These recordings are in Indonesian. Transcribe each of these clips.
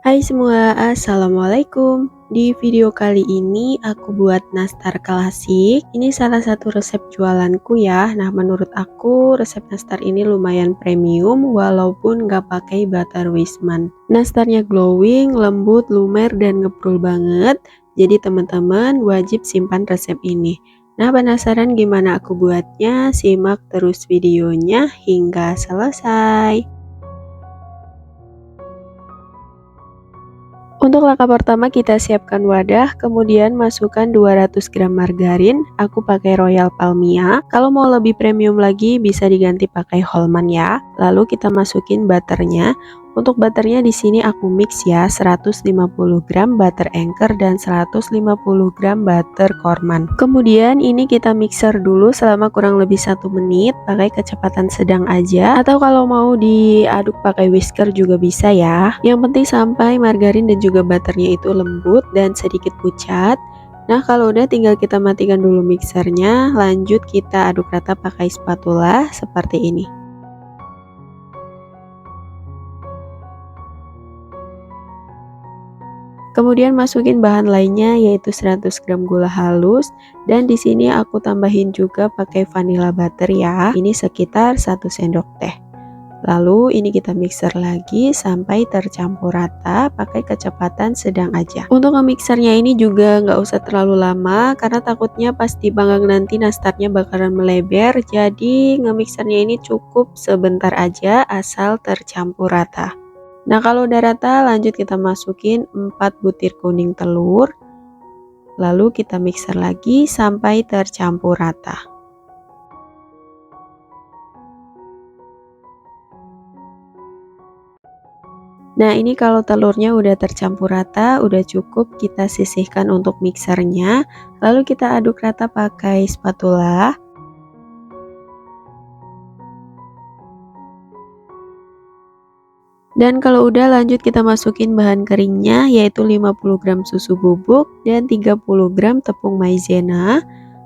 Hai semua, Assalamualaikum. Di video kali ini aku buat nastar klasik. Ini salah satu resep jualanku ya. Nah, menurut aku resep nastar ini lumayan premium walaupun nggak pakai butter Wisman. Nastarnya glowing, lembut, lumer, dan ngeprul banget. Jadi teman-teman wajib simpan resep ini. Nah, penasaran gimana aku buatnya? Simak terus videonya hingga selesai. Untuk langkah pertama kita siapkan wadah, kemudian masukkan 200 gram margarin, aku pakai Royal Palmia. Kalau mau lebih premium lagi bisa diganti pakai Holman ya. Lalu kita masukin butternya. Untuk butternya di sini aku mix ya, 150 gram butter Anchor dan 150 gram butter Corman. Kemudian ini kita mixer dulu selama kurang lebih 1 menit, pakai kecepatan sedang aja. Atau kalau mau diaduk pakai whisker juga bisa ya. Yang penting sampai margarin dan juga butternya itu lembut dan sedikit pucat. Nah, kalau udah tinggal kita matikan dulu mixernya, lanjut kita aduk rata pakai spatula seperti ini. Kemudian masukin bahan lainnya yaitu 100 gram gula halus dan di sini aku tambahin juga pakai vanilla butter ya. Ini sekitar 1 sendok teh. Lalu ini kita mixer lagi sampai tercampur rata pakai kecepatan sedang aja. Untuk nge-mixernya ini juga nggak usah terlalu lama karena takutnya pas dipanggang nanti nastarnya bakalan melebar. Jadi nge-mixernya ini cukup sebentar aja asal tercampur rata. Nah, kalau udah rata lanjut kita masukin 4 butir kuning telur. Lalu kita mixer lagi sampai tercampur rata. Nah, ini kalau telurnya udah tercampur rata, udah cukup kita sisihkan untuk mixernya. Lalu kita aduk rata pakai spatula. Dan kalau udah lanjut kita masukin bahan keringnya yaitu 50 gram susu bubuk dan 30 gram tepung maizena.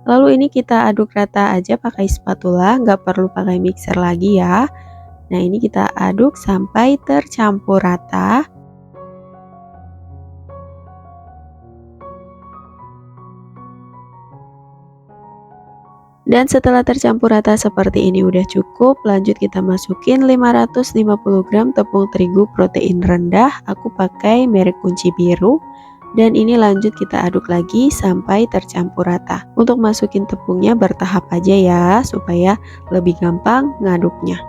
Lalu ini kita aduk rata aja pakai spatula, nggak perlu pakai mixer lagi ya. Nah, ini kita aduk sampai tercampur rata. Dan setelah tercampur rata seperti ini udah cukup, lanjut kita masukin 550 gram tepung terigu protein rendah, aku pakai merek kunci biru. Dan ini lanjut kita aduk lagi sampai tercampur rata. Untuk masukin tepungnya bertahap aja ya, supaya lebih gampang ngaduknya.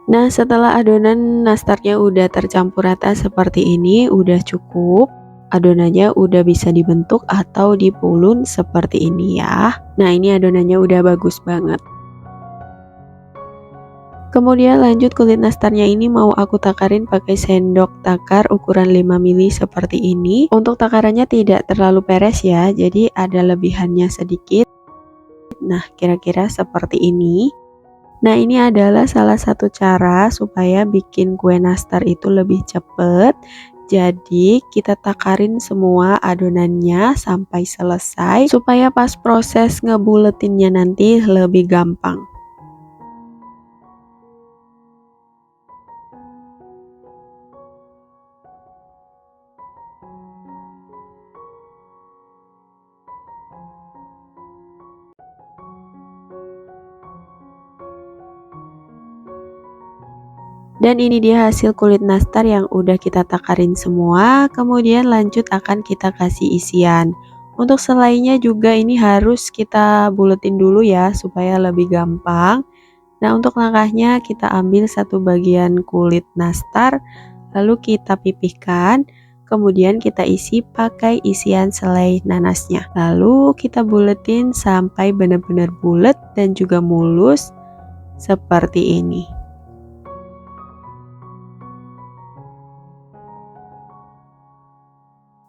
Nah, setelah adonan nastarnya udah tercampur rata seperti ini, udah cukup. Adonannya udah bisa dibentuk atau dipulun seperti ini ya. Nah, ini adonannya udah bagus banget. Kemudian lanjut kulit nastarnya ini mau aku takarin pakai sendok takar ukuran 5 mili seperti ini. Untuk takarannya tidak terlalu peres ya, jadi ada lebihannya sedikit. Nah, kira-kira seperti ini. Nah, ini adalah salah satu cara supaya bikin kue nastar itu lebih cepet. Jadi, kita takarin semua adonannya sampai selesai supaya pas proses ngebuletinnya nanti lebih gampang. Dan ini dia hasil kulit nastar yang udah kita takarin semua. Kemudian lanjut akan kita kasih isian. Untuk selainya juga ini harus kita buletin dulu ya supaya lebih gampang. Nah, untuk langkahnya kita ambil satu bagian kulit nastar, lalu kita pipihkan, kemudian kita isi pakai isian selai nanasnya. Lalu kita buletin sampai benar-benar bulat dan juga mulus seperti ini.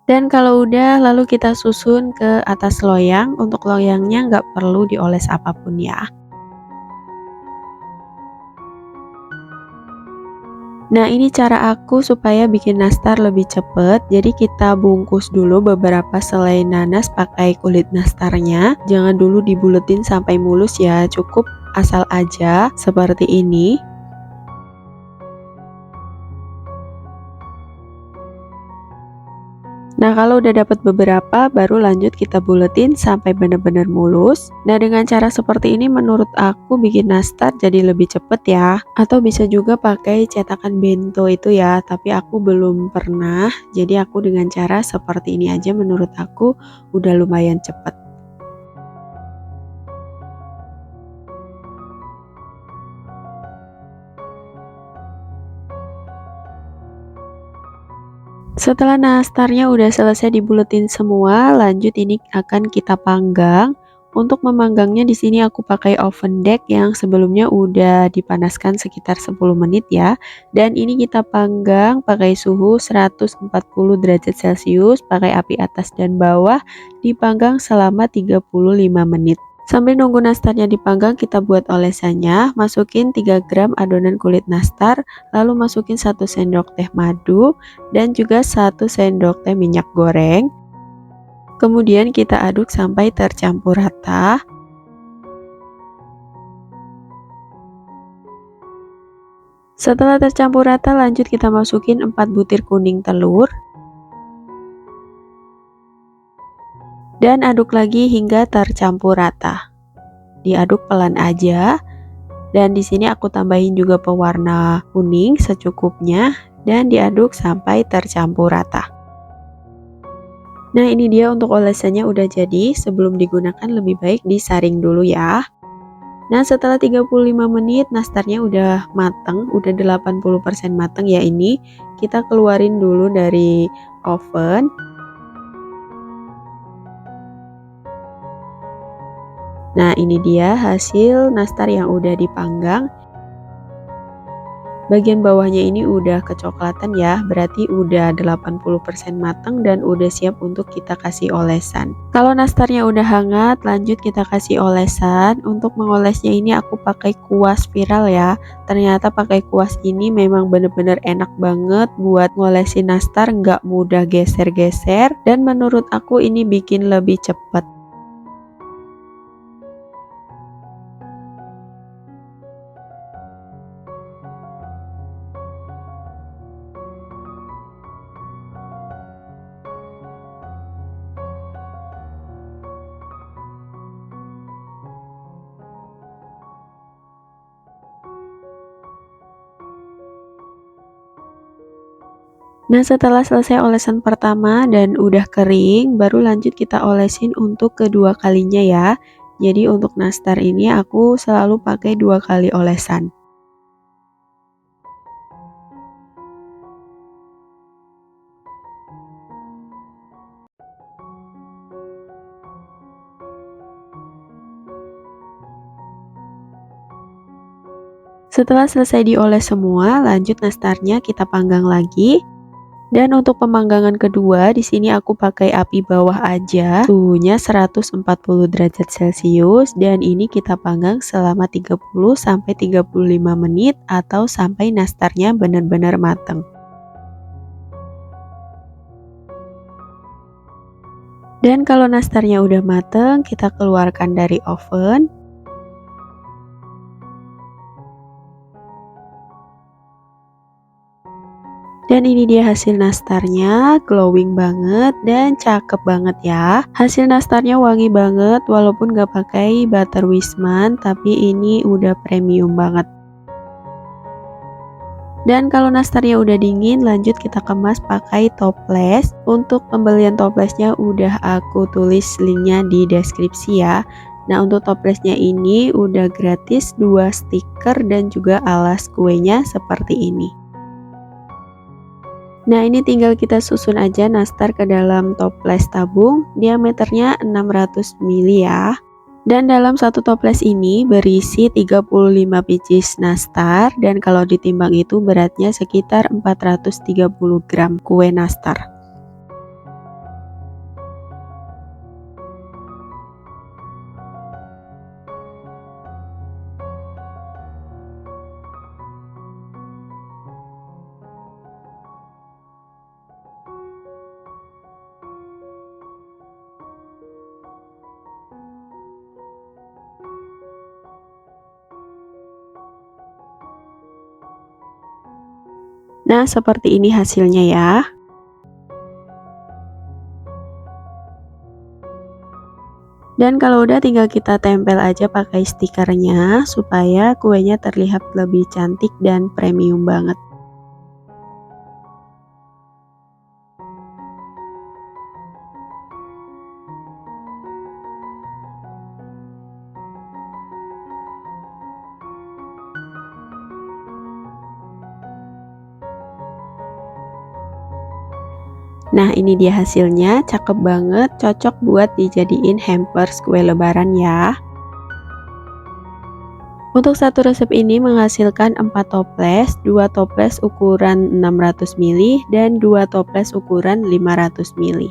Dan kalau udah, lalu kita susun ke atas loyang. Untuk loyangnya nggak perlu dioles apapun ya. Nah, ini cara aku supaya bikin nastar lebih cepet. Jadi kita bungkus dulu beberapa selai nanas pakai kulit nastarnya. Jangan dulu dibuletin sampai mulus ya, cukup asal aja seperti ini. Nah, kalau udah dapat beberapa, baru lanjut kita buletin sampai benar-benar mulus. Nah, dengan cara seperti ini menurut aku bikin nastar jadi lebih cepet ya. Atau bisa juga pakai cetakan bento itu ya, tapi aku belum pernah. Jadi aku dengan cara seperti ini aja menurut aku udah lumayan cepet. Setelah nastarnya udah selesai dibuletin semua, lanjut ini akan kita panggang. Untuk memanggangnya di sini aku pakai oven deck yang sebelumnya udah dipanaskan sekitar 10 menit ya. Dan ini kita panggang pakai suhu 140 derajat Celcius, pakai api atas dan bawah, dipanggang selama 35 menit. Sambil nunggu nastarnya dipanggang, kita buat olesannya. Masukin 3 gram adonan kulit nastar, lalu masukin 1 sendok teh madu dan juga 1 sendok teh minyak goreng. Kemudian kita aduk sampai tercampur rata. Setelah tercampur rata, lanjut kita masukin 4 butir kuning telur dan aduk lagi hingga tercampur rata. Diaduk pelan aja. Dan di sini aku tambahin juga pewarna kuning secukupnya dan diaduk sampai tercampur rata. Nah, ini dia untuk olesannya udah jadi. Sebelum digunakan lebih baik disaring dulu ya. Nah, setelah 35 menit nastarnya udah mateng, udah 80% mateng ya ini. Kita keluarin dulu dari oven. Nah, ini dia hasil nastar yang udah dipanggang. Bagian bawahnya ini udah kecoklatan ya, berarti udah 80% matang dan udah siap untuk kita kasih olesan. Kalau nastarnya udah hangat, lanjut kita kasih olesan. Untuk mengolesnya ini aku pakai kuas spiral ya. Ternyata pakai kuas ini memang bener-bener enak banget buat ngolesin nastar, nggak mudah geser-geser. Dan menurut aku ini bikin lebih cepet. Nah, setelah selesai olesan pertama dan udah kering, baru lanjut kita olesin untuk kedua kalinya ya. Jadi untuk nastar ini aku selalu pakai 2 kali olesan. Setelah selesai dioles semua, lanjut nastarnya kita panggang lagi. Dan untuk pemanggangan kedua, di sini aku pakai api bawah aja, suhunya 140 derajat Celcius dan ini kita panggang selama 30 sampai 35 menit atau sampai nastarnya benar-benar matang. Dan kalau nastarnya udah mateng, kita keluarkan dari oven. Dan ini dia hasil nastarnya, glowing banget dan cakep banget ya. Hasil nastarnya wangi banget walaupun gak pakai butter Wisman, tapi ini udah premium banget. Dan kalau nastarnya udah dingin, lanjut kita kemas pakai toples. Untuk pembelian toplesnya udah aku tulis linknya di deskripsi ya. Nah, untuk toplesnya ini udah gratis 2 stiker dan juga alas kuenya seperti ini. Nah, ini tinggal kita susun aja nastar ke dalam toples tabung, diameternya 600 ml ya. Dan dalam satu toples ini berisi 35 biji nastar dan kalau ditimbang itu beratnya sekitar 430 gram kue nastar. Nah, seperti ini hasilnya ya. Dan kalau udah tinggal kita tempel aja pakai stikernya supaya kuenya terlihat lebih cantik dan premium banget. Nah, ini dia hasilnya, cakep banget, cocok buat dijadiin hampers kue lebaran ya. Untuk satu resep ini menghasilkan 4 toples, 2 toples ukuran 600 ml dan 2 toples ukuran 500 ml.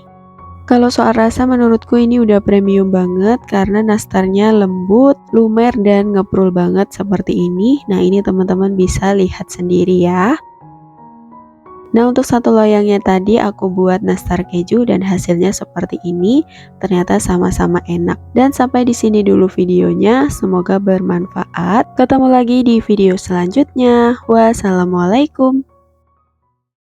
Kalau soal rasa menurutku ini udah premium banget karena nastarnya lembut, lumer dan ngeprul banget seperti ini. Nah, ini teman-teman bisa lihat sendiri ya. Nah, untuk satu loyangnya tadi aku buat nastar keju dan hasilnya seperti ini. Ternyata sama-sama enak. Dan sampai di sini dulu videonya. Semoga bermanfaat. Ketemu lagi di video selanjutnya. Wassalamualaikum.